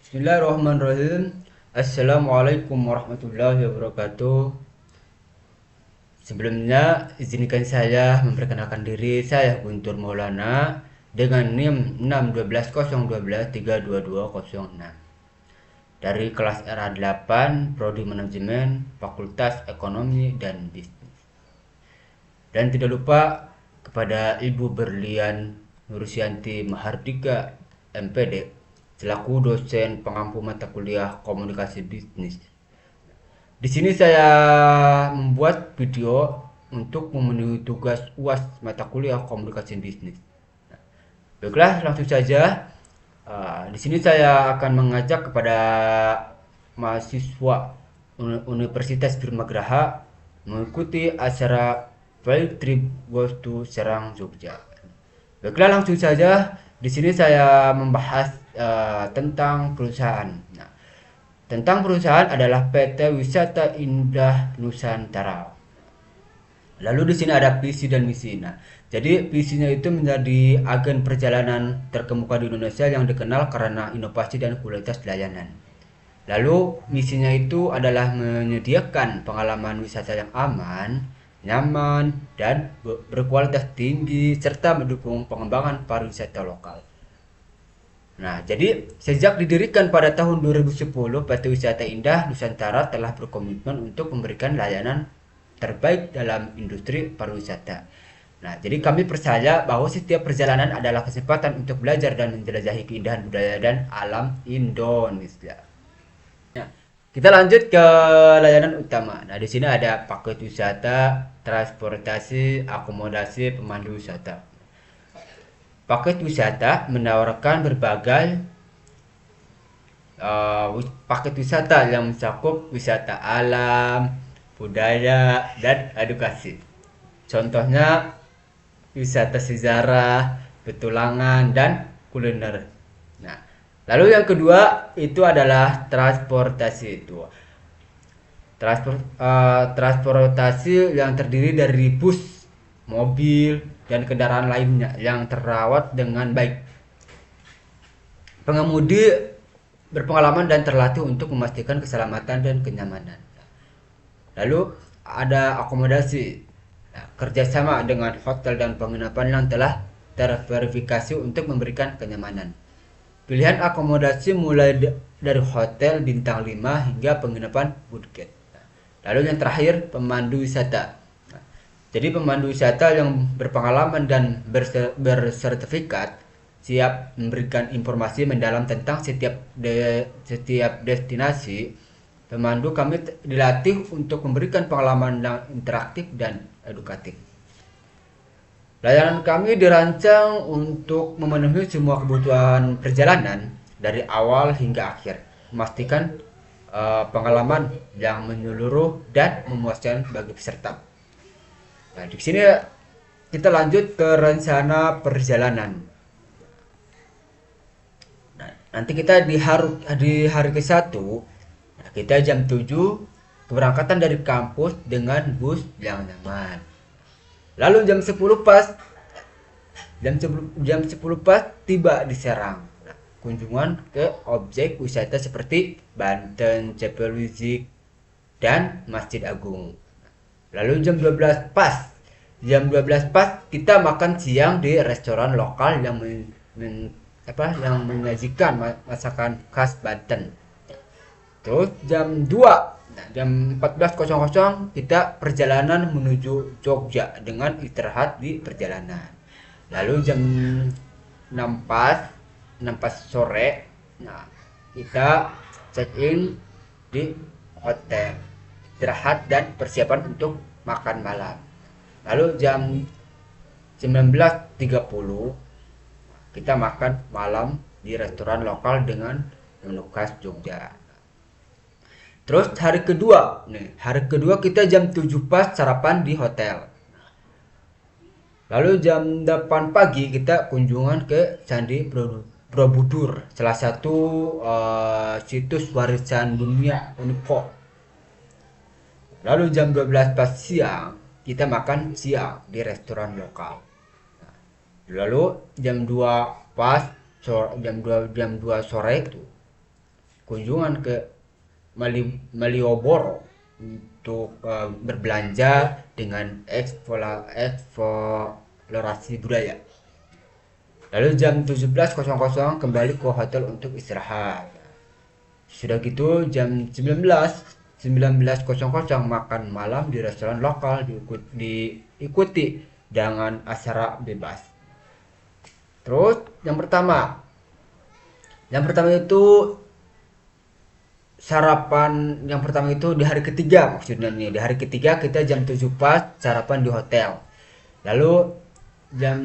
Bismillahirrahmanirrahim. Assalamualaikum warahmatullahi wabarakatuh. Sebelumnya, izinkan saya memperkenalkan diri. Saya Guntur Maulana dengan NIM 61201232206 dari kelas RA8 Prodi Manajemen Fakultas Ekonomi dan Bisnis. Dan tidak lupa kepada Ibu Berlian Nursianti Mahardika MPD selaku dosen pengampu mata kuliah komunikasi bisnis. Di sini saya membuat video untuk memenuhi tugas UAS mata kuliah komunikasi bisnis. Baiklah, langsung saja. Di sini saya akan mengajak kepada mahasiswa Universitas Birmagraha mengikuti acara Field Trip Goes to Serang, Jogja. Baiklah, langsung saja. Di sini saya membahas tentang perusahaan. Nah, tentang perusahaan adalah PT Wisata Indah Nusantara. Lalu di sini ada visi dan misi. Nah, jadi visinya itu menjadi agen perjalanan terkemuka di Indonesia yang dikenal karena inovasi dan kualitas layanan. Lalu misinya itu adalah menyediakan pengalaman wisata yang aman, nyaman, dan berkualitas tinggi serta mendukung pengembangan pariwisata lokal. Nah, jadi sejak didirikan pada tahun 2010, PT Wisata Indah Nusantara telah berkomitmen untuk memberikan layanan terbaik dalam industri pariwisata. Nah, jadi kami percaya bahwa setiap perjalanan adalah kesempatan untuk belajar dan menjelajahi keindahan budaya dan alam Indonesia. Nah, kita lanjut ke layanan utama. Nah, di sini ada paket wisata, transportasi, akomodasi, pemandu wisata. Paket wisata menawarkan berbagai paket wisata yang mencakup wisata alam, budaya, dan edukasi. Contohnya wisata sejarah, petualangan, dan kuliner. Nah, lalu yang kedua itu adalah transportasi itu. Transportasi yang terdiri dari bus, mobil, dan kendaraan lainnya yang terawat dengan baik. Pengemudi berpengalaman dan terlatih untuk memastikan keselamatan dan kenyamanan. Lalu ada akomodasi. Nah, kerjasama dengan hotel dan penginapan yang telah terverifikasi untuk memberikan kenyamanan. Pilihan akomodasi mulai dari hotel bintang 5 hingga penginapan budget. Lalu yang terakhir, pemandu wisata. Jadi pemandu wisata yang berpengalaman dan bersertifikat siap memberikan informasi mendalam tentang setiap destinasi. Pemandu kami dilatih untuk memberikan pengalaman yang interaktif dan edukatif. Layanan kami dirancang untuk memenuhi semua kebutuhan perjalanan dari awal hingga akhir, memastikan pengalaman yang menyeluruh dan memuaskan bagi peserta. Nah, di sini kita lanjut ke rencana perjalanan. Nah, nanti kita di hari ke-1, nah, kita jam 7 keberangkatan dari kampus dengan bus yang nyaman. Lalu jam 10 pas tiba di Serang. Nah, kunjungan ke objek wisata seperti Banten, Cepel Wizik, dan Masjid Agung. Lalu jam 12 pas kita makan siang di restoran lokal yang menyajikan masakan khas Banten. Terus jam 14.00 kita perjalanan menuju Jogja dengan istirahat di perjalanan. Lalu jam 6 pas sore, nah kita check in di hotel, istirahat dan persiapan untuk makan malam. Lalu jam 19.30 kita makan malam di restoran lokal dengan menu khas Jogja. Terus hari kedua kita jam 7 pas sarapan di hotel. Lalu jam 8 pagi kita kunjungan ke Candi Borobudur, salah satu situs warisan dunia UNESCO. Lalu jam 12 pas siang kita makan siang di restoran lokal. Lalu jam 2 sore itu kunjungan ke Malioboro untuk berbelanja dengan eksplorasi budaya. Lalu jam 17.00 kembali ke hotel untuk istirahat. Sudah gitu jam 19.00 makan malam di restoran lokal diikuti dengan acara bebas. Terus yang pertama itu sarapan yang pertama itu di hari ketiga, maksudnya nih di hari ketiga kita jam 7 pas sarapan di hotel. Lalu jam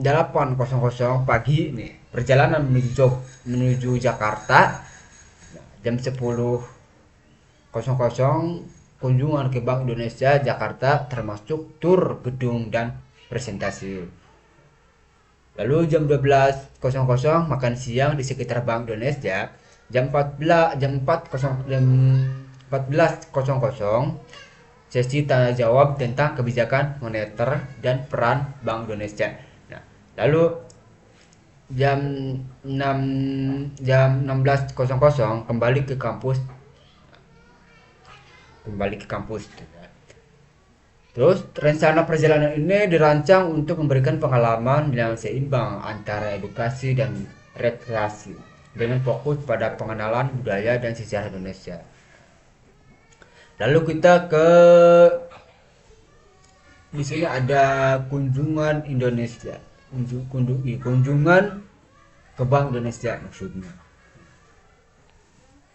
8.00 pagi nih perjalanan menuju Jakarta. Jam 10.00 kunjungan ke Bank Indonesia Jakarta termasuk tur gedung dan presentasi. Lalu jam 12.00 makan siang di sekitar Bank Indonesia. Jam 14.00 sesi tanya jawab tentang kebijakan moneter dan peran Bank Indonesia. Nah, lalu jam 16.00 kembali ke kampus. Terus rencana perjalanan ini dirancang untuk memberikan pengalaman yang seimbang antara edukasi dan rekreasi dengan fokus pada pengenalan budaya dan sejarah Indonesia. Lalu kita di sini ada kunjungan Indonesia, kunjungan ke Bank Indonesia maksudnya.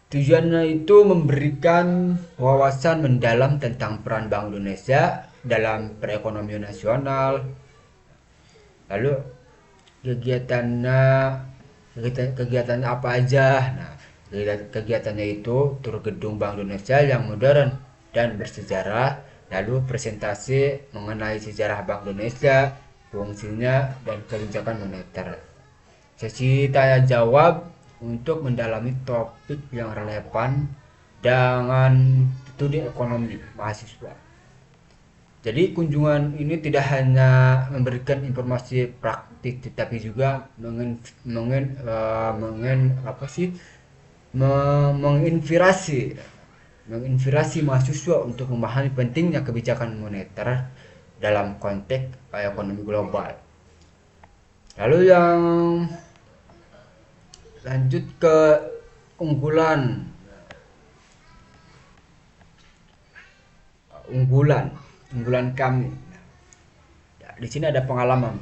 Tujuannya itu memberikan wawasan mendalam tentang peran Bank Indonesia dalam perekonomian nasional. Lalu kegiatannya apa aja? Nah, kegiatannya itu tur gedung Bank Indonesia yang modern dan bersejarah, lalu presentasi mengenai sejarah Bank Indonesia, fungsinya dan kebijakan moneter. Sesi tanya jawab untuk mendalami topik yang relevan dengan studi ekonomi mahasiswa. Jadi kunjungan ini tidak hanya memberikan informasi praktik, tetapi juga menginspirasi mahasiswa untuk memahami pentingnya kebijakan moneter dalam konteks ekonomi global. Lalu yang lanjut ke unggulan kami. Nah, di sini ada pengalaman.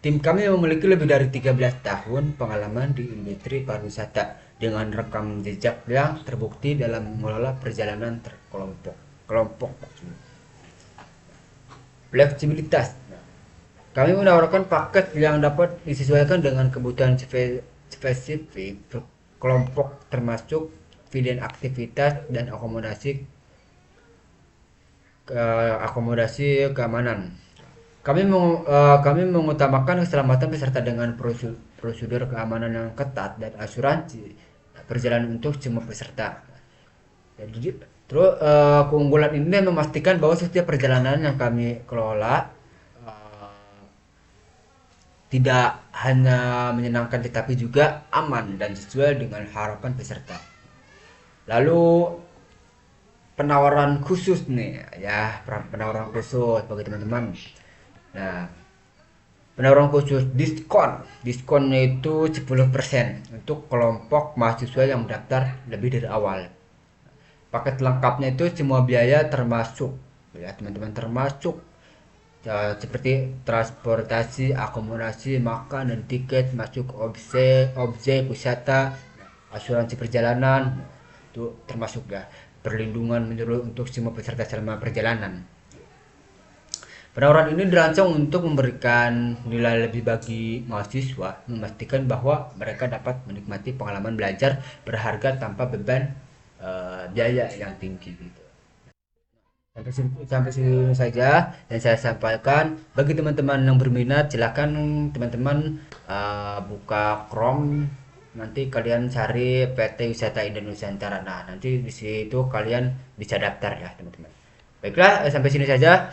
Tim kami memiliki lebih dari 13 tahun pengalaman di industri pariwisata dengan rekam jejak yang terbukti dalam mengelola perjalanan kelompok. Fleksibilitas. Kami menawarkan paket yang dapat disesuaikan dengan kebutuhan spesifik kelompok, termasuk pilihan aktivitas dan akomodasi keamanan. Kami mengutamakan keselamatan peserta dengan prosedur keamanan yang ketat dan asuransi perjalanan untuk semua peserta. Jadi, terus keunggulan ini memastikan bahwa setiap perjalanan yang kami kelola tidak hanya menyenangkan tetapi juga aman dan sesuai dengan harapan peserta. Lalu penawaran khusus nih ya, penawaran khusus bagi teman-teman. Nah, penawaran khusus diskonnya itu 10% untuk kelompok mahasiswa yang mendaftar lebih dari awal. Paket lengkapnya itu semua biaya termasuk ya teman-teman, termasuk seperti transportasi, akomodasi, makan dan tiket masuk objek wisata, asuransi perjalanan itu termasuk ya, perlindungan menyeluruh untuk semua peserta selama perjalanan. Penawaran ini dirancang untuk memberikan nilai lebih bagi mahasiswa, memastikan bahwa mereka dapat menikmati pengalaman belajar berharga tanpa beban biaya yang tinggi gitu. Sampai sini saja yang saya sampaikan. Bagi teman-teman yang berminat, silakan teman-teman buka Chrome, nanti kalian cari PT Wisata Indonesia Nusantara. Nah, nanti di situ kalian bisa daftar ya teman-teman. Baiklah, sampai sini saja.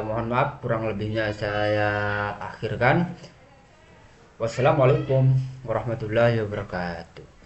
Mohon maaf kurang lebihnya saya akhirkan. Wassalamualaikum warahmatullahi wabarakatuh.